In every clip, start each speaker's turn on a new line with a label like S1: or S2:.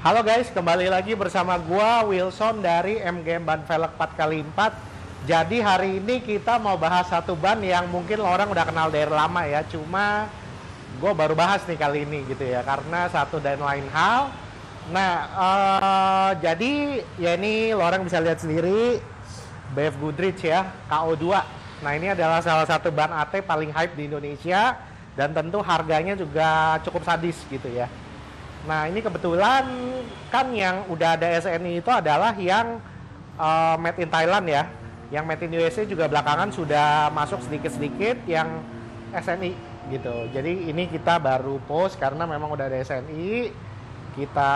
S1: Halo guys, kembali lagi bersama gua Wilson dari MGM Ban Velg 4x4. Jadi hari ini kita mau bahas satu ban yang mungkin orang udah kenal dari lama ya. Cuma gue baru bahas nih kali ini gitu ya, karena satu dan lain hal. Nah, jadi ya ini lo orang bisa lihat sendiri BF Goodrich ya, KO2. Nah ini adalah salah satu ban AT paling hype di Indonesia dan tentu harganya juga cukup sadis gitu ya. Nah ini kebetulan kan yang udah ada SNI itu adalah yang made in Thailand ya. Yang made in USA juga belakangan sudah masuk sedikit-sedikit yang SNI gitu. Jadi ini kita baru post karena memang udah ada SNI. Kita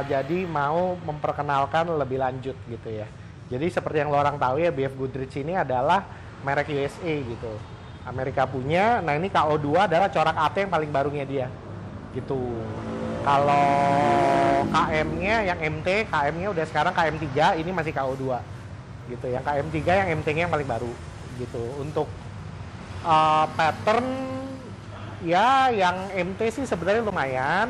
S1: jadi mau memperkenalkan lebih lanjut gitu ya. Jadi seperti yang lo orang tahu ya, BF Goodrich ini adalah merek USA gitu. Amerika punya. Nah ini KO2 adalah corak AT yang paling barunya dia gitu. Kalau KM-nya yang MT, KM-nya udah sekarang KM3, ini masih KO2 gitu. Yang KM3 yang MT-nya yang paling baru gitu. Untuk pattern ya yang MT sih sebenarnya lumayan.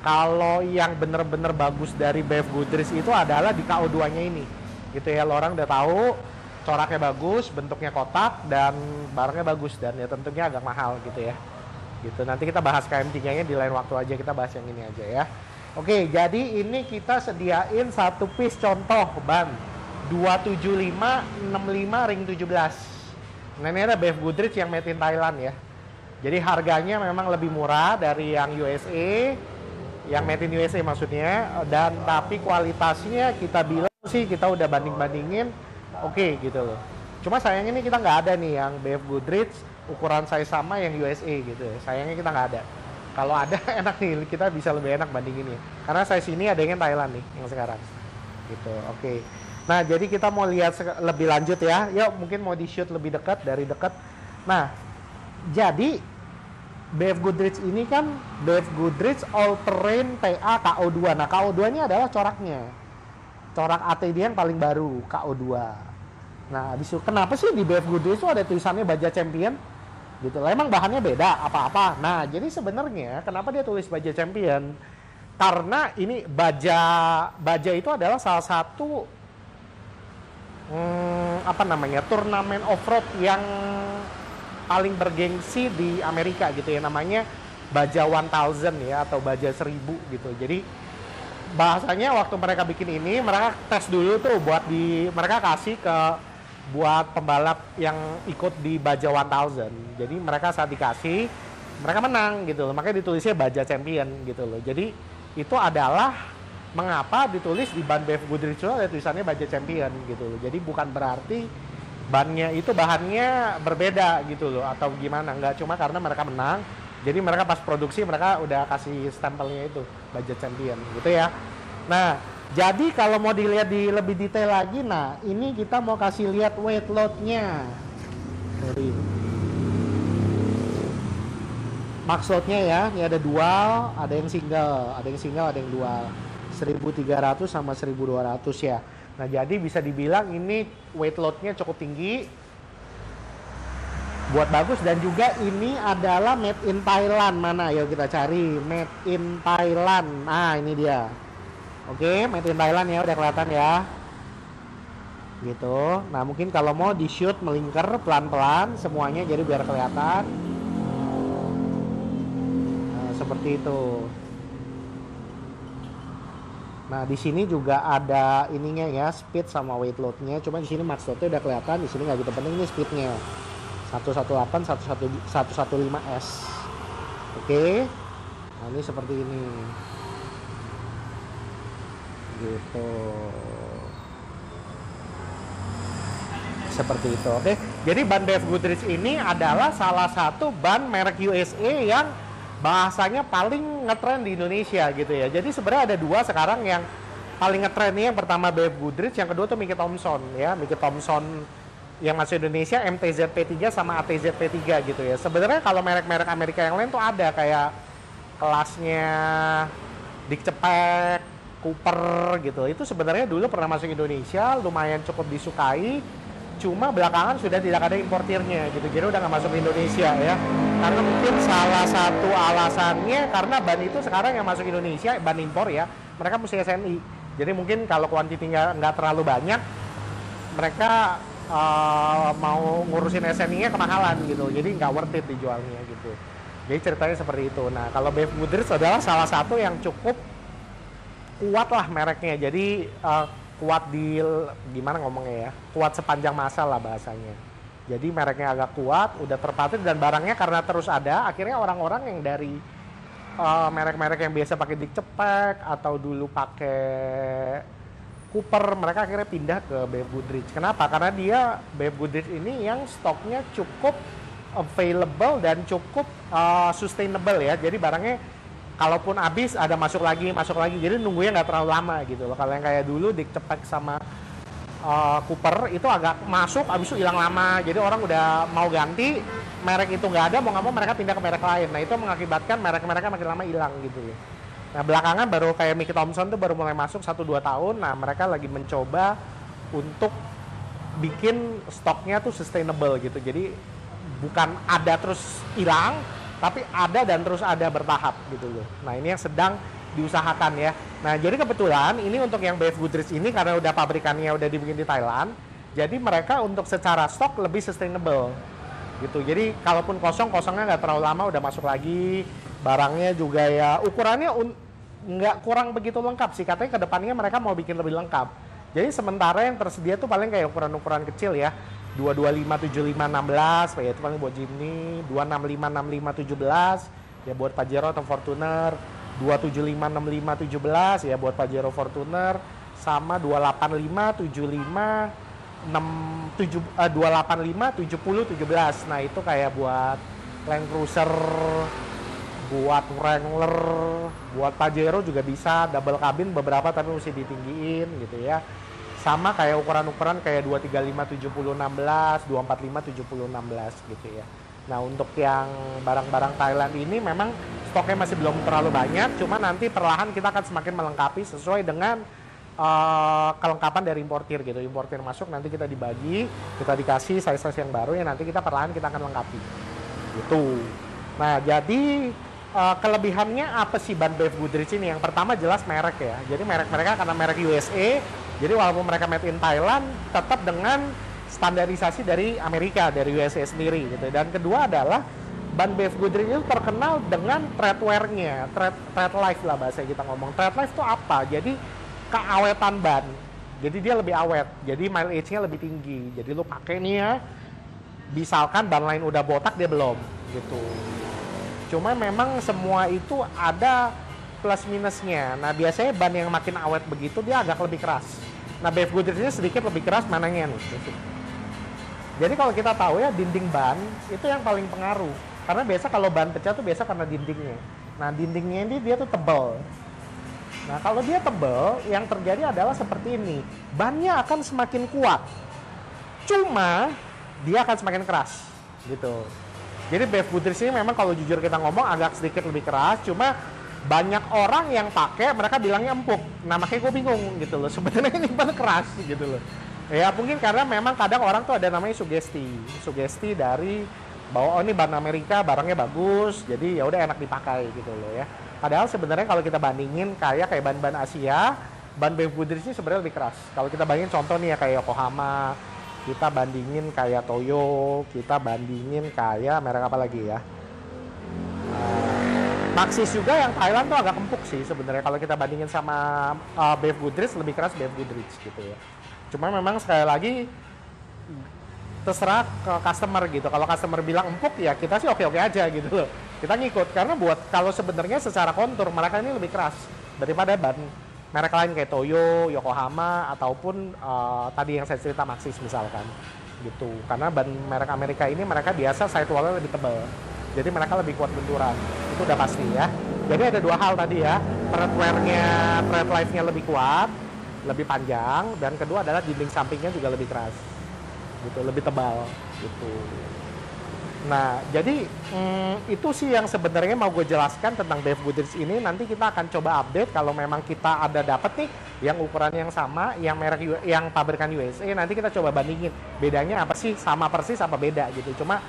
S1: Kalau yang bener-bener bagus dari BF Goodrich itu adalah di KO2-nya ini gitu ya. Lo orang udah tahu coraknya bagus, bentuknya kotak, dan barangnya bagus, dan ya tentunya agak mahal gitu ya. Gitu. Nanti kita bahas KM3-nya di lain waktu aja, kita bahas yang ini aja ya. Oke, jadi ini kita sediain satu piece contoh ban 27565 ring 17. Nah ini ada BF Goodrich yang made in Thailand ya. Jadi harganya memang lebih murah dari yang USA, yang made in USA maksudnya, dan tapi kualitasnya kita bilang sih kita udah banding-bandingin oke gitu loh. Cuma sayangnya ini kita nggak ada nih yang BF Goodrich ukuran size sama yang USA gitu ya. Sayangnya kita nggak ada. Kalau ada enak nih, kita bisa lebih enak bandingin ya. Karena size ini ada yang Thailand nih yang sekarang. Gitu. Oke. Nah, jadi kita mau lihat lebih lanjut ya. Yuk, mungkin mau di shoot lebih dekat, dari dekat. Nah, jadi BF Goodrich ini kan BF Goodrich All Terrain TA KO2. Nah, KO2 ini adalah coraknya. Corak AT dia yang paling baru, KO2. Nah, kenapa sih di BF Goodrich itu ada tulisannya Baja Champion? Gitu. Lah, emang bahannya beda apa-apa. Nah, jadi sebenarnya kenapa dia tulis Baja Champion? Karena ini Baja itu adalah salah satu turnamen off-road yang paling bergengsi di Amerika gitu ya, namanya Baja 1000 ya, atau Baja 1000 gitu. Jadi bahasanya waktu mereka bikin ini, mereka tes dulu tuh mereka kasih buat pembalap yang ikut di Baja 1000. Jadi mereka saat dikasih, mereka menang gitu loh. Makanya ditulisnya Baja Champion gitu loh. Jadi itu adalah mengapa ditulis di ban BF Goodrich itu ada tulisannya Baja Champion gitu loh. Jadi bukan berarti bannya itu bahannya berbeda gitu loh atau gimana, enggak, cuma karena mereka menang. Jadi mereka pas produksi mereka udah kasih stempelnya itu Baja Champion gitu ya. Nah, jadi kalau mau dilihat lebih detail lagi, nah ini kita mau kasih lihat weight load-nya. Max load-nya ya, ini ada dual, ada yang single, ada yang dual. 1300 sama 1200 ya. Nah, jadi bisa dibilang ini weight load-nya cukup tinggi. Buat bagus, dan juga ini adalah made in Thailand. Mana? Ayo kita cari made in Thailand. Nah, ini dia. Oke, made in Thailand ya, udah kelihatan ya. Gitu. Nah, mungkin kalau mau di shoot melingkar pelan-pelan semuanya jadi biar kelihatan. Nah, seperti itu. Nah, di sini juga ada ininya ya, speed sama weight load-nya. Cuma di sini max load-nya udah kelihatan, di sini nggak gitu penting, ini speed-nya. 118 115S. Oke. Nah, ini seperti ini. Gitu. Seperti itu. Oke. Jadi ban BF Goodrich ini adalah salah satu ban merek USA yang bahasanya paling ngetren di Indonesia gitu ya. Jadi sebenarnya ada dua sekarang yang paling ngetren nih. Yang pertama BF Goodrich, yang kedua tuh Mickey Thompson ya. Mickey Thompson yang masih Indonesia, MTZ P3 sama ATZ P3 gitu ya. Sebenarnya kalau merek-merek Amerika yang lain tuh ada kayak kelasnya Dick Cepek, Cooper gitu. Itu sebenarnya dulu pernah masuk Indonesia, lumayan cukup disukai. Cuma belakangan sudah tidak ada importirnya gitu. Jadi udah nggak masuk ke Indonesia ya. Karena mungkin salah satu alasannya karena ban itu sekarang yang masuk Indonesia, ban impor ya, mereka mesti SNI. Jadi mungkin kalau kuantitinya nggak terlalu banyak, mereka mau ngurusin SNI-nya kemahalan gitu. Jadi nggak worth it dijualnya gitu. Jadi ceritanya seperti itu. Nah, kalau BF Goodrich adalah salah satu yang cukup kuat lah mereknya. Jadi kuat di gimana ngomongnya ya, kuat sepanjang masa lah bahasanya. Jadi mereknya agak kuat, udah terpatri dan barangnya karena terus ada, akhirnya orang-orang yang dari merek-merek yang biasa pakai Dick Cepek atau dulu pakai Cooper, mereka akhirnya pindah ke BF Goodrich. Kenapa? Karena dia BF Goodrich ini yang stoknya cukup available dan cukup sustainable ya. Jadi barangnya kalaupun habis ada masuk lagi. Jadi nunggunya nggak terlalu lama gitu loh. Kalau yang kayak dulu Dick Cepek sama Cooper itu agak masuk, habis itu hilang lama. Jadi orang udah mau ganti, merek itu nggak ada, mau nggak mau mereka pindah ke merek lain. Nah itu mengakibatkan merek-mereknya makin lama hilang gitu loh. Nah belakangan baru kayak Mickey Thompson tuh baru mulai masuk 1-2 tahun. Nah mereka lagi mencoba untuk bikin stoknya tuh sustainable gitu. Jadi bukan ada terus hilang, tapi ada dan terus ada bertahap gitu loh. Nah ini yang sedang diusahakan ya. Nah jadi kebetulan ini untuk yang BF Goodrich ini karena udah pabrikannya udah dibikin di Thailand, jadi mereka untuk secara stok lebih sustainable gitu. Jadi kalaupun kosongnya nggak terlalu lama udah masuk lagi. Barangnya juga ya ukurannya nggak kurang begitu lengkap sih. Katanya kedepannya mereka mau bikin lebih lengkap. Jadi sementara yang tersedia tuh paling kayak ukuran-ukuran kecil ya. 225, 75, 16, ya itu paling buat Jimny. 265, 65, 17 ya buat Pajero atau Fortuner. 275, 65, 17 ya buat Pajero Fortuner. Sama 285, 75, 285, 70, 17. Nah itu kayak buat Land Cruiser, buat Wrangler, buat Pajero juga bisa. Double cabin beberapa tapi mesti ditinggiin gitu ya. Sama kayak ukuran-ukuran kayak 235, 70, 16, 245, 70, 16 gitu ya. Nah untuk yang barang-barang Thailand ini memang stoknya masih belum terlalu banyak, cuma nanti perlahan kita akan semakin melengkapi sesuai dengan kelengkapan dari importir gitu. Importir masuk nanti kita dibagi, kita dikasih size-size yang baru ya nanti kita perlahan kita akan lengkapi gitu. Nah jadi kelebihannya apa sih ban BF Goodrich ini? Yang pertama jelas merek ya. Jadi merek mereka karena merek USA, jadi walaupun mereka made in Thailand tetap dengan standarisasi dari Amerika, dari USA sendiri gitu. Dan kedua adalah ban BF Goodrich itu terkenal dengan treadwear-nya, tread life lah bahasa kita ngomong. Tread life itu apa? Jadi keawetan ban. Jadi dia lebih awet. Jadi mileage-nya lebih tinggi. Jadi lu pakai nih ya, misalkan ban lain udah botak dia belum gitu. Cuma memang semua itu ada plus minusnya. Nah biasanya ban yang makin awet begitu dia agak lebih keras. Nah BF Goodrich ini sedikit lebih keras mananya nih. Jadi kalau kita tahu ya dinding ban itu yang paling pengaruh. Karena biasa kalau ban pecah tuh biasa karena dindingnya. Nah dindingnya ini dia tuh tebal. Nah kalau dia tebal yang terjadi adalah seperti ini. Bannya akan semakin kuat. Cuma dia akan semakin keras gitu. Jadi BF Goodrich ini memang kalau jujur kita ngomong agak sedikit lebih keras. Cuma banyak orang yang pakai mereka bilangnya empuk. Nah makanya gue bingung gitu loh. Sebenarnya ini ban keras gitu loh. Ya mungkin karena memang kadang orang tuh ada namanya sugesti dari bahwa oh ini ban Amerika barangnya bagus jadi ya udah enak dipakai gitu loh ya. Padahal sebenarnya kalau kita bandingin kayak ban-ban Asia, ban BF Goodrich ini sebenarnya lebih keras. Kalau kita bandingin contoh nih ya kayak Yokohama, kita bandingin kayak Toyo, kita bandingin kayak merek apa lagi ya, Maxxis juga yang Thailand tuh agak empuk sih sebenarnya. Kalau kita bandingin sama BF Goodrich lebih keras BF Goodrich gitu ya. Cuma memang sekali lagi terserah ke customer gitu. Kalau customer bilang empuk ya kita sih oke-oke aja gitu loh. Kita ngikut karena buat kalau sebenarnya secara kontur mereka ini lebih keras daripada ban merek lain kayak Toyo, Yokohama ataupun tadi yang saya cerita Maxxis misalkan gitu. Karena ban merek Amerika ini mereka biasa sidewall-nya lebih tebal. Jadi mereka lebih kuat benturan. Itu udah pasti ya. Jadi ada dua hal tadi ya. Treadwear-nya, tread life-nya lebih kuat, lebih panjang, dan kedua adalah dinding sampingnya juga lebih keras. Gitu, lebih tebal gitu. Nah, jadi itu sih yang sebenarnya mau gue jelaskan tentang BF Goodrich ini. Nanti kita akan coba update kalau memang kita ada dapet nih yang ukuran yang sama, yang merek yang pabrikan USA. Nanti kita coba bandingin bedanya apa sih, sama persis apa beda gitu. Cuma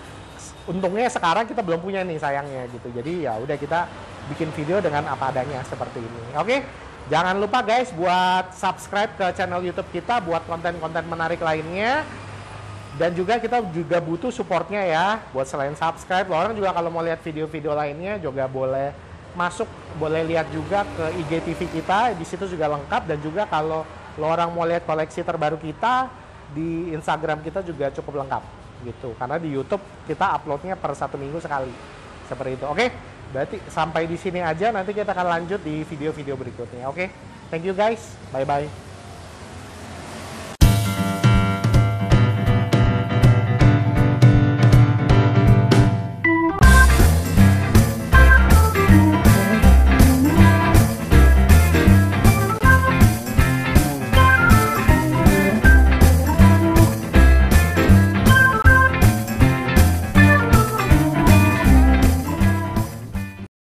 S1: untungnya sekarang kita belum punya nih sayangnya gitu. Jadi ya udah kita bikin video dengan apa adanya seperti ini. Oke. Jangan lupa guys buat subscribe ke channel YouTube kita buat konten-konten menarik lainnya. Dan juga kita juga butuh supportnya ya. Buat selain subscribe, lo orang juga kalau mau lihat video-video lainnya juga boleh masuk, boleh lihat juga ke IGTV kita. Di situ juga lengkap. Dan juga kalau lo orang mau lihat koleksi terbaru kita, di Instagram kita juga cukup lengkap gitu. Karena di YouTube kita uploadnya per 1 minggu sekali. Seperti itu. Oke? Berarti sampai di sini aja, nanti kita akan lanjut di video-video berikutnya. Oke? Thank you guys. Bye-bye.